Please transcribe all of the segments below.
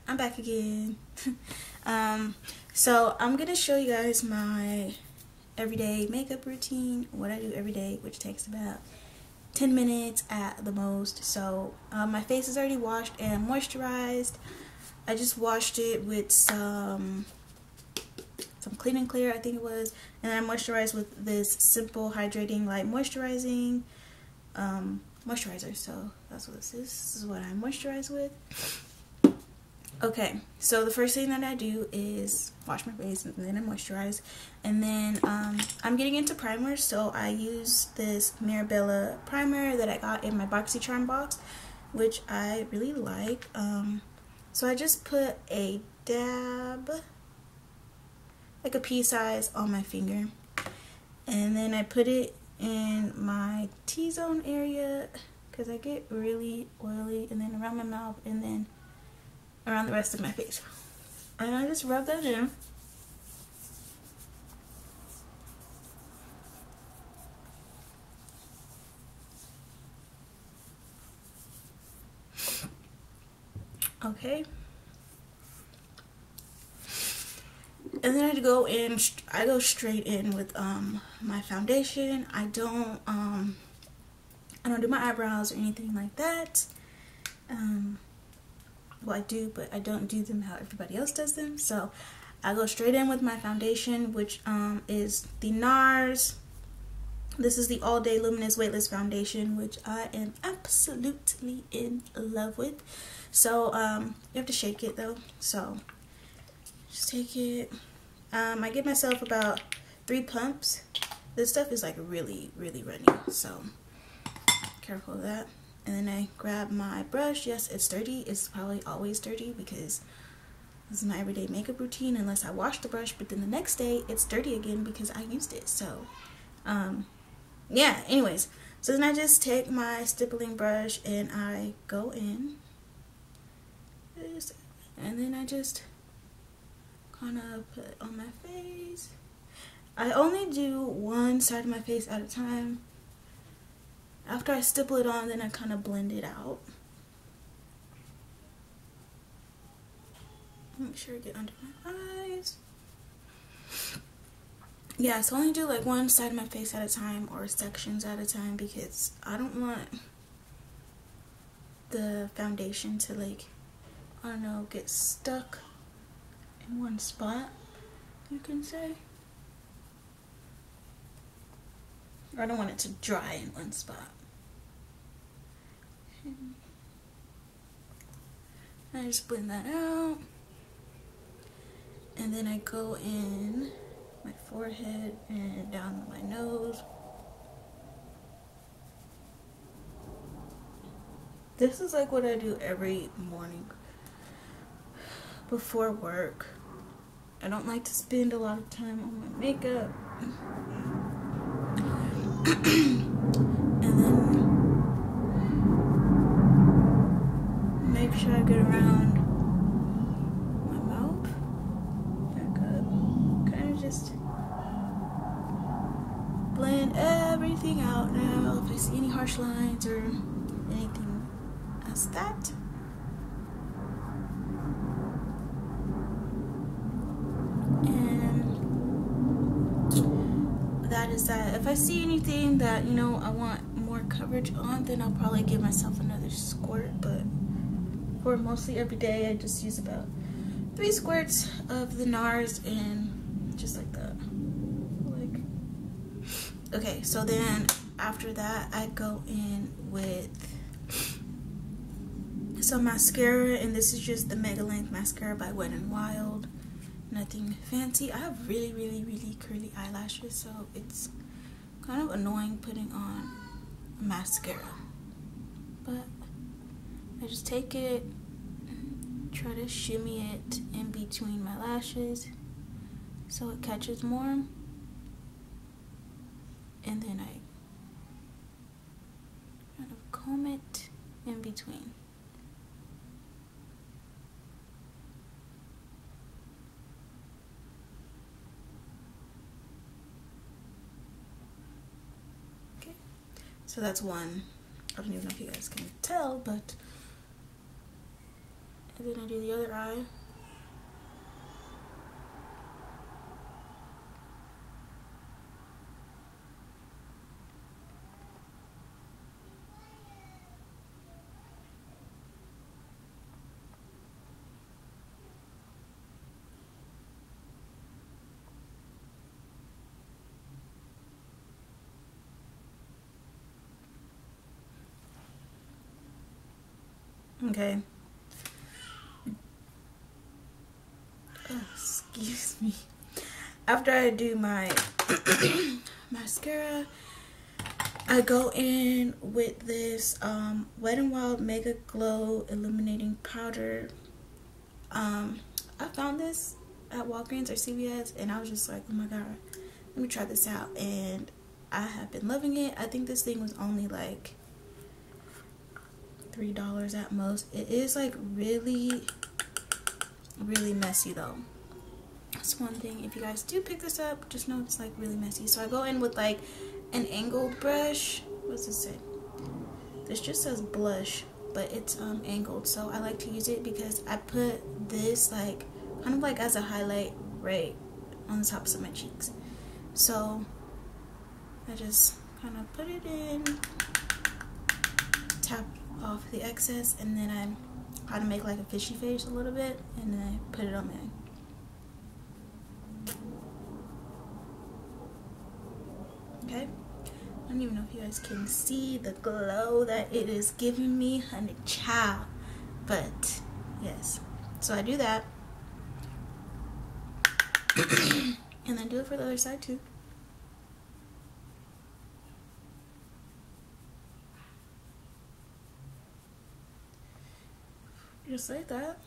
I'm back again. So I'm gonna show you guys my everyday makeup routine, what I do every day, which takes about 10 minutes at the most. So my face is already washed and moisturized. I just washed it with some Clean and Clear, I think it was, and I moisturized with this Simple Hydrating Light Moisturizing moisturizer. So that's what this is. This is what I moisturize with. Okay, so the first thing that I do is wash my face and then I moisturize, and then I'm getting into primers. So I use this Mirabella primer that I got in my BoxyCharm box, which I really like. So I just put a dab, like a pea size, on my finger, and then I put it in my T-zone area because I get really oily, and then around my mouth, and then around the rest of my face, and I just rub that in. Okay, and then I go straight in with my foundation. I don't do my eyebrows or anything like that. Well, I do, but I don't do them how everybody else does them. So I go straight in with my foundation, which is the NARS. This is the All Day Luminous Weightless Foundation, which I am absolutely in love with. So you have to shake it though. So just take it. I give myself about 3 pumps. This stuff is like really, really runny, so careful of that. And then I grab my brush. Yes, it's dirty. It's probably always dirty because this is my everyday makeup routine unless I wash the brush, but then the next day it's dirty again because I used it. So yeah, anyways, so then I just take my stippling brush and I go in, and then I just kind of put it on my face. I only do one side of my face at a time. After I stipple it on, then I kind of blend it out. Make sure I get under my eyes. Yeah, so I only do like one side of my face at a time, or sections at a time, because I don't want the foundation to, like, I don't know, get stuck in one spot, you can say. Or I don't want it to dry in one spot. I just blend that out, and then I go in my forehead and down my nose. This is like what I do every morning before work. I don't like to spend a lot of time on my makeup. And then make sure I get around my mouth, back up, kind of just blend everything out now. If I see any harsh lines or anything as that. And that is that. If I see anything that, you know, I want more coverage on, then I'll probably give myself another squirt, but for mostly every day, I just use about 3 squirts of the NARS, and just like that. Like, okay, so then after that, I go in with some mascara, and this is just the Mega Length Mascara by Wet n Wild. Nothing fancy. I have really, really, really curly eyelashes, so it's kind of annoying putting on mascara. But I just take it, try to shimmy it in between my lashes so it catches more, and then I kind of comb it in between. Okay, so that's one. I don't even know if you guys can tell, but And then I do the other eye. Okay. Oh, excuse me. After I do my mascara, I go in with this Wet n Wild Mega Glow Illuminating Powder. I found this at Walgreens or CVS, and I was just like, oh my god, let me try this out. And I have been loving it. I think this thing was only like $3 at most. It is like really messy though. That's one thing. If you guys do pick this up, just know it's like really messy. So I go in with like an angled brush. What's this say? This just says blush, but it's angled. So I like to use it because I put this like kind of like as a highlight right on the tops of my cheeks. So I just kind of put it in, tap off the excess, and then I kind of make like a fishy face a little bit, and then I put it on my eye. Okay, I don't even know if you guys can see the glow that it is giving me, honey child, but yes. So I do that and then do it for the other side too. Just like that.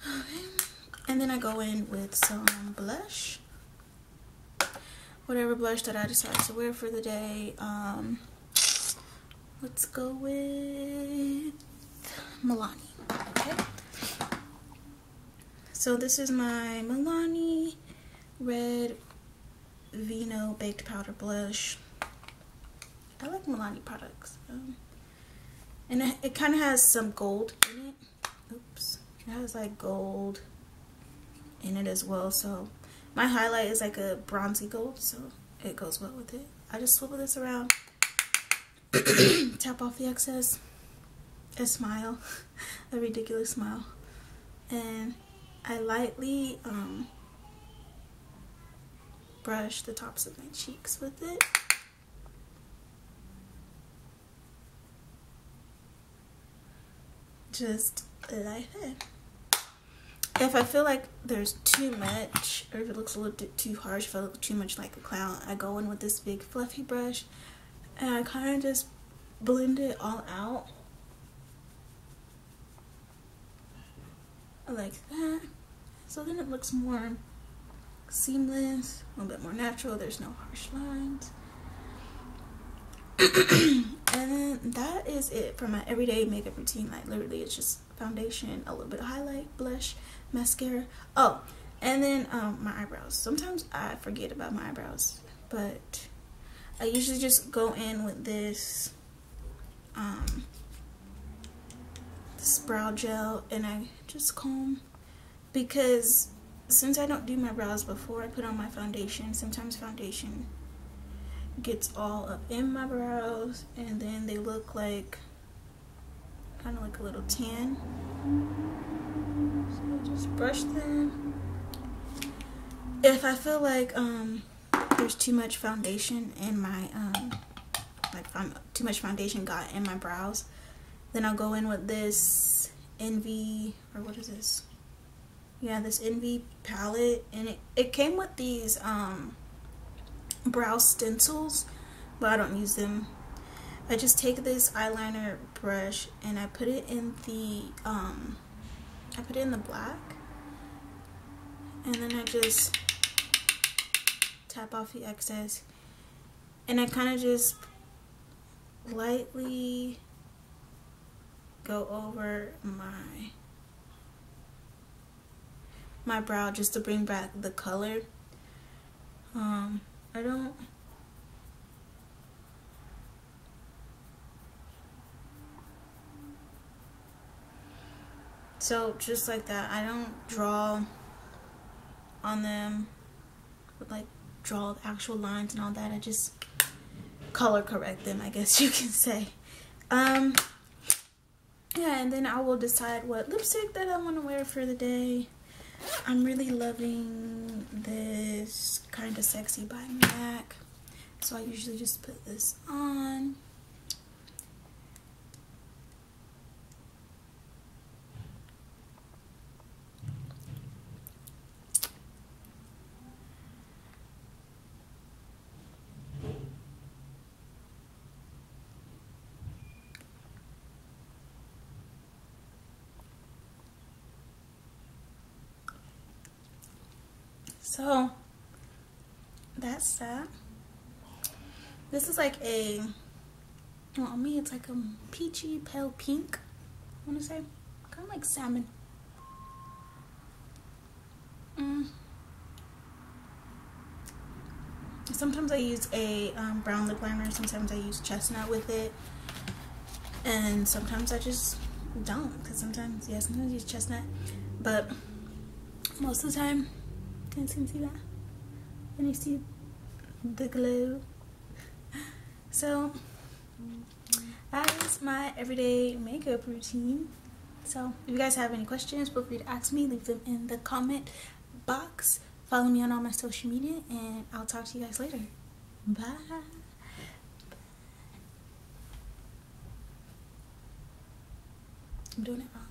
Okay. And then I go in with some blush, whatever blush that I decide to wear for the day. Let's go with Milani. Okay, so this is my Milani Red Vino Baked Powder Blush. I like Milani products, and it kind of has some gold in it. Oops, it has like gold in it as well, so my highlight is like a bronzy gold, so it goes well with it. I just swivel this around, tap off the excess, a smile, a ridiculous smile, and I lightly brush the tops of my cheeks with it. Just like that. If I feel like there's too much, or if it looks a little bit too harsh, if I look too much like a clown, I go in with this big fluffy brush and I kind of just blend it all out like that. So then it looks more seamless, a little bit more natural. There's no harsh lines. And then that is it for my everyday makeup routine. Like literally it's just foundation, a little bit of highlight, blush, mascara. Oh, and then my eyebrows. Sometimes I forget about my eyebrows, but I usually just go in with this this brow gel, and I just comb, because since I don't do my brows before I put on my foundation, sometimes foundation gets all up in my brows and then they look like kind of like a little tan. So I just brush them. If I feel like there's too much foundation in my too much foundation got in my brows, then I'll go in with this Envy, or what is this? Yeah, this Envy palette, and it came with these brow stencils, but I don't use them. I just take this eyeliner brush and I put it in the black, and then I just tap off the excess, and I kind of just lightly go over my brow just to bring back the color. I don't So just like that, I don't draw on them with like draw actual lines and all that. I just color correct them, I guess you can say. Yeah, and then I will decide what lipstick that I want to wear for the day. I'm really loving this Kinda Sexy by MAC, so I usually just put this on. So that's that. This is like a, well, on me it's like a peachy pale pink, I want to say, kind of like salmon. Sometimes I use a brown lip liner, sometimes I use chestnut with it, and sometimes I just don't, because sometimes I use chestnut, but most of the time, can you see that? Can you see the glow? So that is my everyday makeup routine. So if you guys have any questions, feel free to ask me, leave them in the comment box. Follow me on all my social media, and I'll talk to you guys later. Bye. I'm doing it wrong.